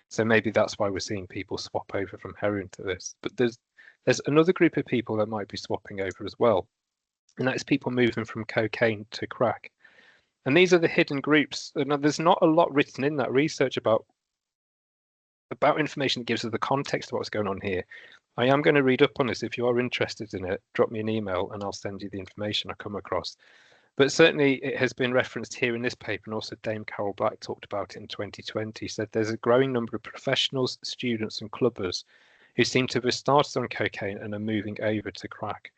So maybe that's why we're seeing people swap over from heroin to this. But there's another group of people that might be swapping over as well. And that's people moving from cocaine to crack. And these are the hidden groups. Now, there's not a lot written in that research about information that gives us the context of what's going on here. I am going to read up on this. If you are interested in it, drop me an email and I'll send you the information I come across. But certainly it has been referenced here in this paper, and also Dame Carol Black talked about it in 2020, said there's a growing number of professionals, students and clubbers who seem to have started on cocaine and are moving over to crack.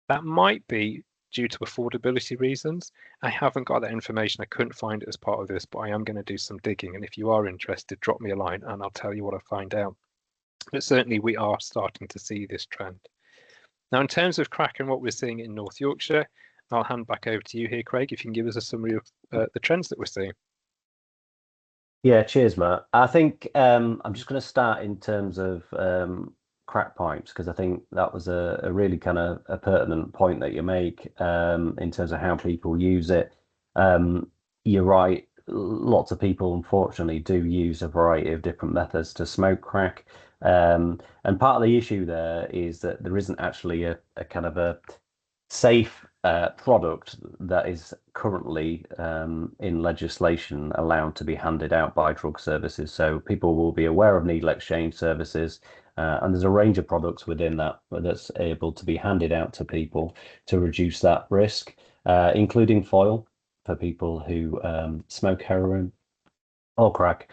That might be due to affordability reasons. I haven't got that information. I couldn't find it as part of this, but I am going to do some digging. And if you are interested, drop me a line and I'll tell you what I find out. But certainly we are starting to see this trend. Now, in terms of crack and what we're seeing in North Yorkshire, I'll hand back over to you here, Craig, if you can give us a summary of the trends that we're seeing. Yeah, cheers, Matt. I think I'm just going to start in terms of crack pipes, because I think that was a really kind of a pertinent point that you make in terms of how people use it. You're right. Lots of people, unfortunately, do use a variety of different methods to smoke crack. And part of the issue there is that there isn't actually a kind of a safe product that is currently in legislation allowed to be handed out by drug services. So people will be aware of needle exchange services, and there's a range of products within that that's able to be handed out to people to reduce that risk, including foil for people who smoke heroin or crack.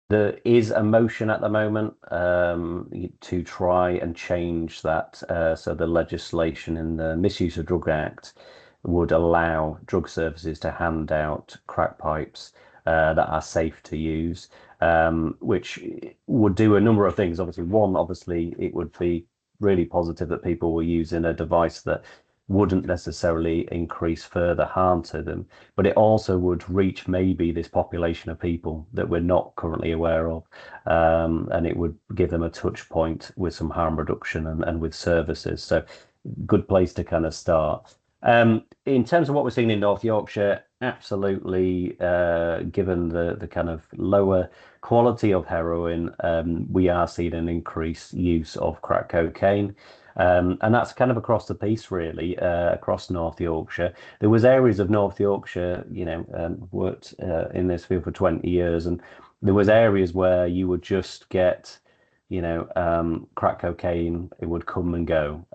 There is a motion at the moment to try and change that. So the legislation in the Misuse of Drug Act would allow drug services to hand out crack pipes that are safe to use, which would do a number of things. Obviously, it would be really positive that people were using a device that wouldn't necessarily increase further harm to them, but it also would reach maybe this population of people that we're not currently aware of, and it would give them a touch point with some harm reduction and with services. So good place to kind of start. In terms of what we're seeing in North Yorkshire, absolutely, given the kind of lower quality of heroin, we are seeing an increased use of crack cocaine. And that's kind of across the piece, really, across North Yorkshire. There was areas of North Yorkshire, worked in this field for 20 years, and there was areas where you would just get, crack cocaine, it would come and go,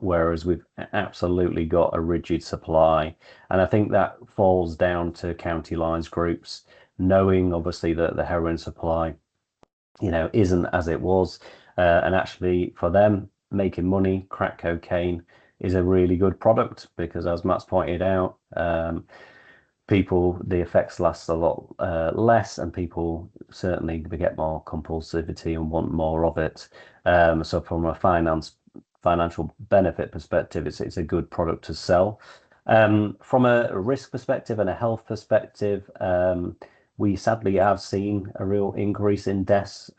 whereas we've absolutely got a rigid supply. And I think that falls down to county lines groups, knowing obviously that the heroin supply, isn't as it was, and actually for them, making money, crack cocaine is a really good product because, as Matt's pointed out, the effects last a lot less, and people certainly get more compulsivity and want more of it. So from a financial benefit perspective, it's a good product to sell. From a risk perspective and a health perspective, we sadly have seen a real increase in deaths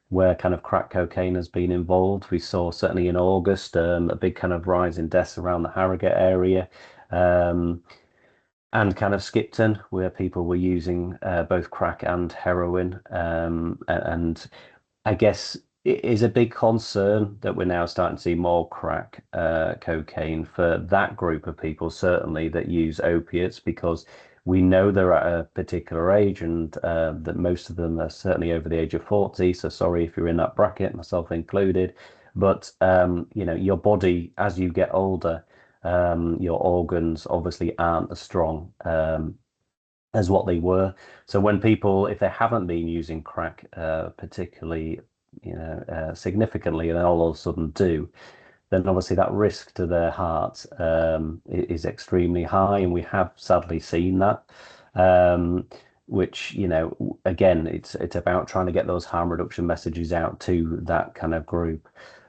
where kind of crack cocaine has been involved. We saw certainly in August a big kind of rise in deaths around the Harrogate area and kind of Skipton, where people were using both crack and heroin. And I guess it is a big concern that we're now starting to see more crack cocaine for that group of people, certainly, that use opiates, because We know they're at a particular age, and that most of them are certainly over the age of 40. So sorry if you're in that bracket, myself included. But you know, your body, as you get older, your organs obviously aren't as strong as what they were. So when people, if they haven't been using crack particularly, significantly, and then all of a sudden do, then obviously that risk to their heart is extremely high, and we have sadly seen that. Which, you know, again, it's about trying to get those harm reduction messages out to that kind of group.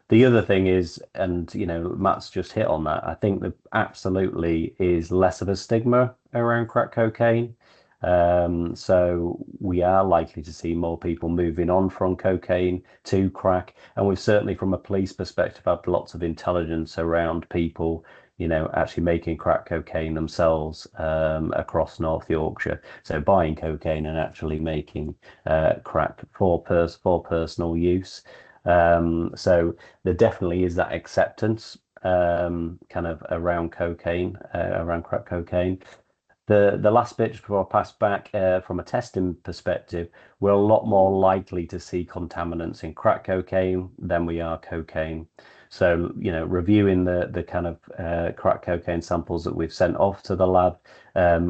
The other thing is, and you know, Matt's just hit on that, I think that absolutely is less of a stigma around crack cocaine. So we are likely to see more people moving on from cocaine to crack. And we've certainly, from a police perspective, had lots of intelligence around people, you know, actually making crack cocaine themselves across North Yorkshire. So buying cocaine and actually making crack for personal use. So there definitely is that acceptance kind of around cocaine, around crack cocaine. The last bit before I pass back, from a testing perspective, we're a lot more likely to see contaminants in crack cocaine than we are cocaine. So, you know, reviewing the kind of crack cocaine samples that we've sent off to the lab,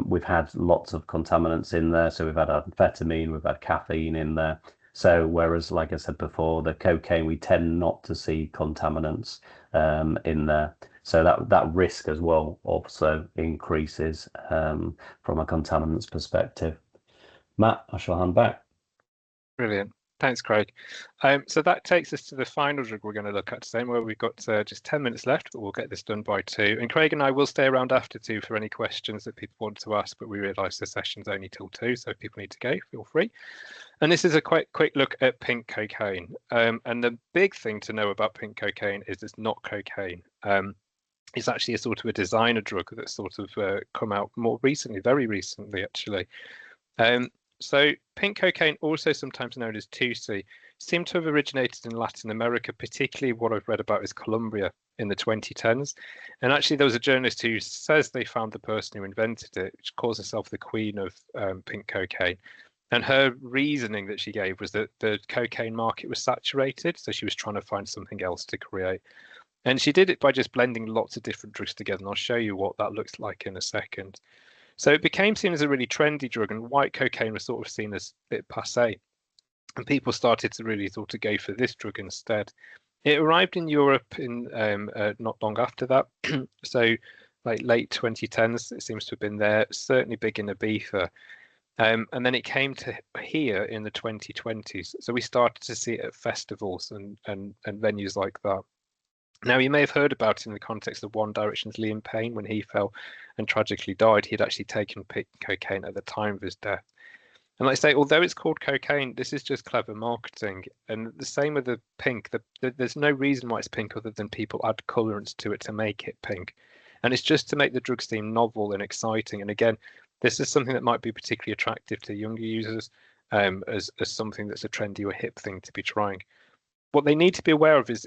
we've had lots of contaminants in there. So we've had amphetamine, we've had caffeine in there. So whereas, like I said before, the cocaine, we tend not to see contaminants in there. So that risk as well also increases from a contaminants perspective. Matt, I shall hand back. Brilliant. Thanks, Craig. So that takes us to the final drug we're going to look at today, where we've got just 10 minutes left, but we'll get this done by 2. And Craig and I will stay around after 2 for any questions that people want to ask, but we realise the session's only till 2, so if people need to go, feel free. And this is a quick look at pink cocaine. And the big thing to know about pink cocaine is it's not cocaine. It's actually a sort of a designer drug that's sort of come out more recently, very recently, actually. So pink cocaine, also sometimes known as 2C, seemed to have originated in Latin America, particularly what I've read about is Colombia in the 2010s. And actually, there was a journalist who says they found the person who invented it, which calls herself the queen of pink cocaine. And her reasoning that she gave was that the cocaine market was saturated, so she was trying to find something else to create. And she did it by just blending lots of different drugs together. And I'll show you what that looks like in a second. So it became seen as a really trendy drug, and white cocaine was sort of seen as a bit passé. And people started to really sort of go for this drug instead. It arrived in Europe in not long after that. So like late 2010s, it seems to have been there, certainly big in Ibiza. And then it came to here in the 2020s. So we started to see it at festivals and venues like that. Now, you may have heard about it in the context of One Direction's Liam Payne when he fell and tragically died. He had actually taken cocaine at the time of his death. And like I say, although it's called cocaine, this is just clever marketing. And the same with the pink. There's no reason why it's pink other than people add colorants to it to make it pink. And it's just to make the drug seem novel and exciting. And again, this is something that might be particularly attractive to younger users as something that's a trendy or hip thing to be trying. What they need to be aware of is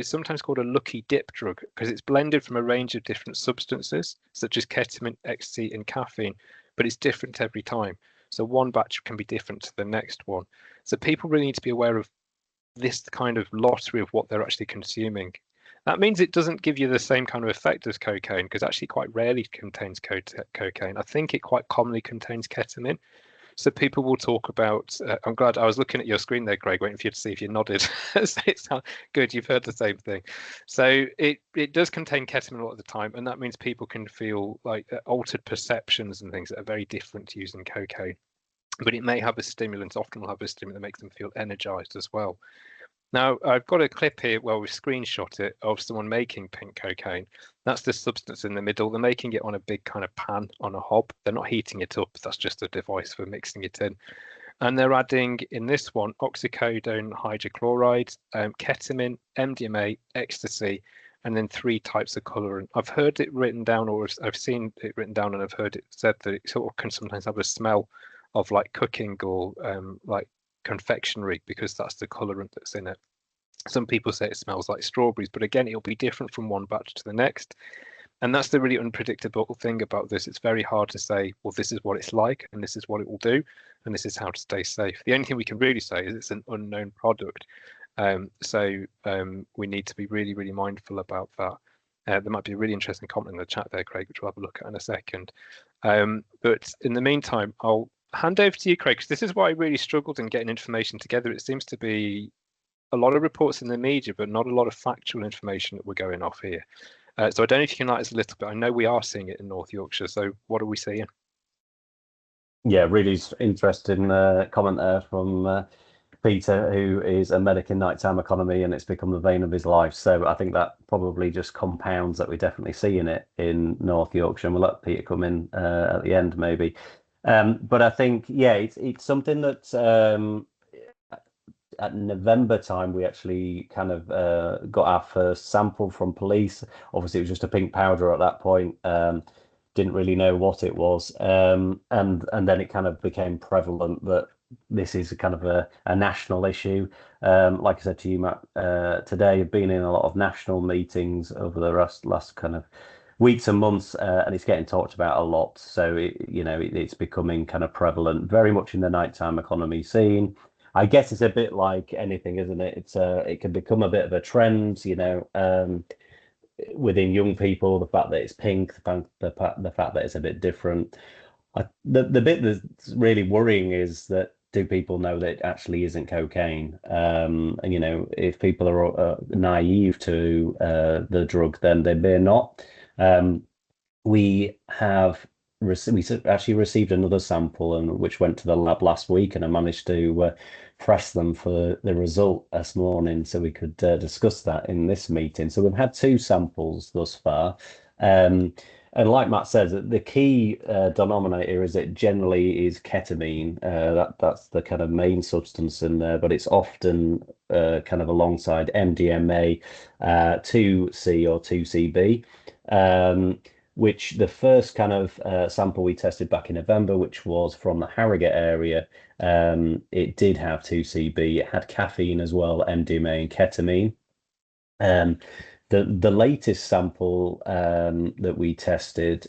sometimes called a lucky dip drug because it's blended from a range of different substances, such as ketamine, ecstasy, and caffeine, but it's different every time. So one batch can be different to the next one. So people really need to be aware of this kind of lottery of what they're actually consuming. That means it doesn't give you the same kind of effect as cocaine because actually quite rarely contains cocaine. I think it quite commonly contains ketamine. So people will talk about, I'm glad I was looking at your screen there, Greg, waiting for you to see if you nodded. So it's good, you've heard the same thing. So it does contain ketamine a lot of the time, and that means people can feel like altered perceptions and things that are very different to using cocaine. But it may have a stimulant, often will have a stimulant that makes them feel energized as well. Now, I've got a clip here where we screenshot it of someone making pink cocaine. That's the substance in the middle. They're making it on a big kind of pan on a hob. They're not heating it up. That's just a device for mixing it in. And they're adding, in this one, oxycodone hydrochloride, ketamine, MDMA, ecstasy, and then 3 types of colorant. I've heard it written down, or I've seen it written down, and I've heard it said that it sort of can sometimes have a smell of like cooking or like confectionery because that's the colorant that's in it. Some people say it smells like strawberries, but again, it'll be different from one batch to the next. And that's the really unpredictable thing about this. It's very hard to say, well, this is what it's like, and this is what it will do, and this is how to stay safe. The only thing we can really say is it's an unknown product. So we need to be really, really mindful about that. There might be a really interesting comment in the chat there, Craig, which we'll have a look at in a second. But in the meantime, I'll hand over to you, Craig, because this is why I really struggled in getting information together. It seems to be a lot of reports in the media, but not a lot of factual information that we're going off here. So I don't know if you can light us a little bit. I know we are seeing it in North Yorkshire. So what are we seeing? Yeah, really interesting comment there from Peter, who is a medic in nighttime economy, and it's become the vein of his life. So I think that probably just compounds that we're definitely seeing it in North Yorkshire. And we'll let Peter come in at the end, maybe. But I think, yeah, it's something that at November time, we actually kind of got our first sample from police. Obviously, it was just a pink powder at that point. Didn't really know what it was. And then it kind of became prevalent that this is kind of a national issue. Like I said to you, Matt, today I've been in a lot of national meetings over the last kind of weeks and months, and it's getting talked about a lot. So it's becoming kind of prevalent, very much in the nighttime economy scene. I guess it's a bit like anything, isn't it? It can become a bit of a trend, within young people. The fact that it's pink, the fact that it's a bit different. The bit that's really worrying is that do people know that it actually isn't cocaine? And if people are naive to the drug, then they may not. We actually received another sample, and which went to the lab last week, and I managed to press them for the result this morning so we could discuss that in this meeting. So we've had 2 samples thus far. And like Matt says, the key denominator is it generally is ketamine. That's the kind of main substance in there, but it's often kind of alongside MDMA, 2C or 2CB. Which the first kind of sample we tested back in November, which was from the Harrogate area, it did have 2CB. It had caffeine as well, MDMA and ketamine. The latest sample that we tested,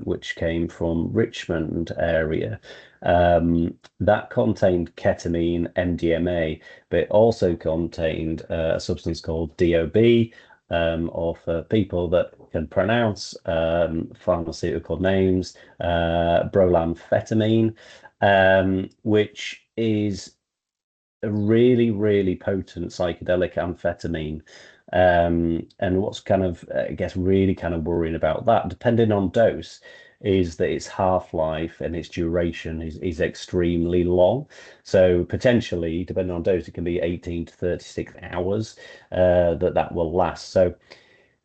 which came from Richmond area, that contained ketamine, MDMA, but it also contained a substance called DOB, or for people that can pronounce pharmaceutical names, brolamfetamine, which is a really, really potent psychedelic amphetamine. And what's kind of, I guess, really kind of worrying about that, depending on dose, is that its half-life and its duration is extremely long. So potentially, depending on dose, it can be 18 to 36 hours that will last. So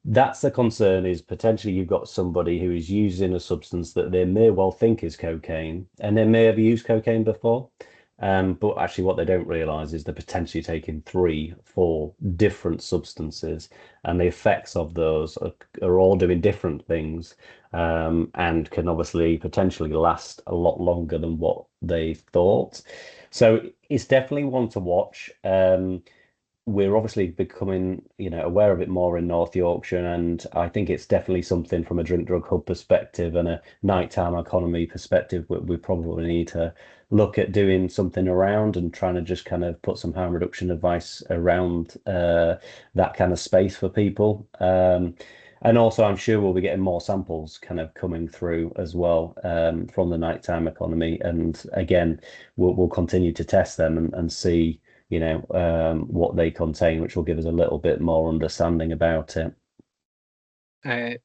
that's the concern, is potentially you've got somebody who is using a substance that they may well think is cocaine, and they may have used cocaine before. But actually what they don't realize is they're potentially taking 3, 4 different substances, and the effects of those are all doing different things, and can obviously potentially last a lot longer than what they thought. So it's definitely one to watch. We're obviously becoming, aware of it more in North Yorkshire, and I think it's definitely something from a drink drug hub perspective and a nighttime economy perspective we probably need to look at doing something around and trying to just kind of put some harm reduction advice around that kind of space for people. And also, I'm sure we'll be getting more samples kind of coming through as well from the nighttime economy. And again, we'll continue to test them and see what they contain, which will give us a little bit more understanding about it.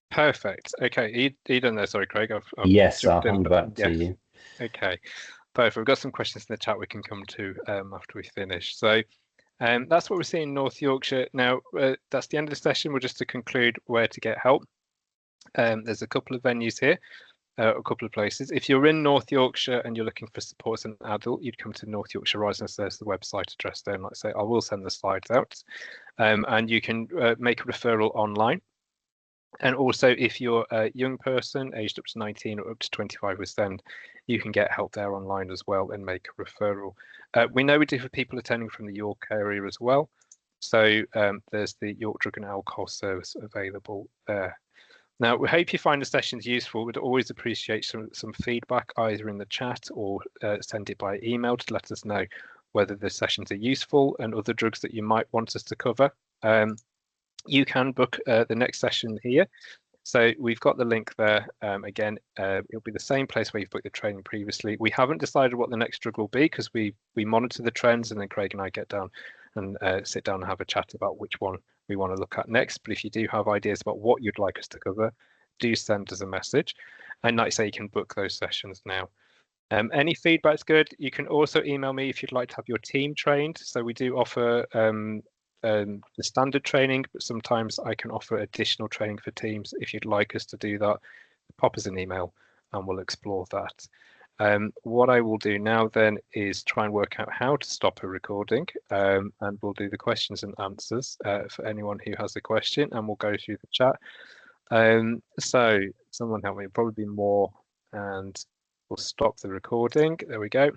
Perfect. Okay, are you done there? Sorry, Craig. I've yes, I'll jumped in, hand back to you. Okay, perfect. We've got some questions in the chat we can come to after we finish. So that's what we're seeing in North Yorkshire. Now, that's the end of the session. We're just to conclude where to get help. There's a couple of venues here. A couple of places. If you're in North Yorkshire and you're looking for support as an adult, you'd come to North Yorkshire Rising. There's the website address there. And like I say, I will send the slides out. And you can make a referral online. And also, if you're a young person aged up to 19 or up to 25 with SEND, you can get help there online as well and make a referral. We know we do for people attending from the York area as well. So there's the York Drug and Alcohol Service available there. Now, we hope you find the sessions useful. We'd always appreciate some feedback, either in the chat or send it by email to let us know whether the sessions are useful and other drugs that you might want us to cover. You can book the next session here. So we've got the link there. Again, it'll be the same place where you've booked the training previously. We haven't decided what the next drug will be because we monitor the trends, and then Craig and I get down and sit down and have a chat about which one we want to look at next. But if you do have ideas about what you'd like us to cover, do send us a message. And like I say, you can book those sessions now. Any feedback's good. You can also email me if you'd like to have your team trained. So we do offer the standard training, but sometimes I can offer additional training for teams. If you'd like us to do that, pop us an email and we'll explore that. What I will do now then is try and work out how to stop a recording, and we'll do the questions and answers for anyone who has a question, and we'll go through the chat. So someone help me, it'll probably be more, and we'll stop the recording. There we go.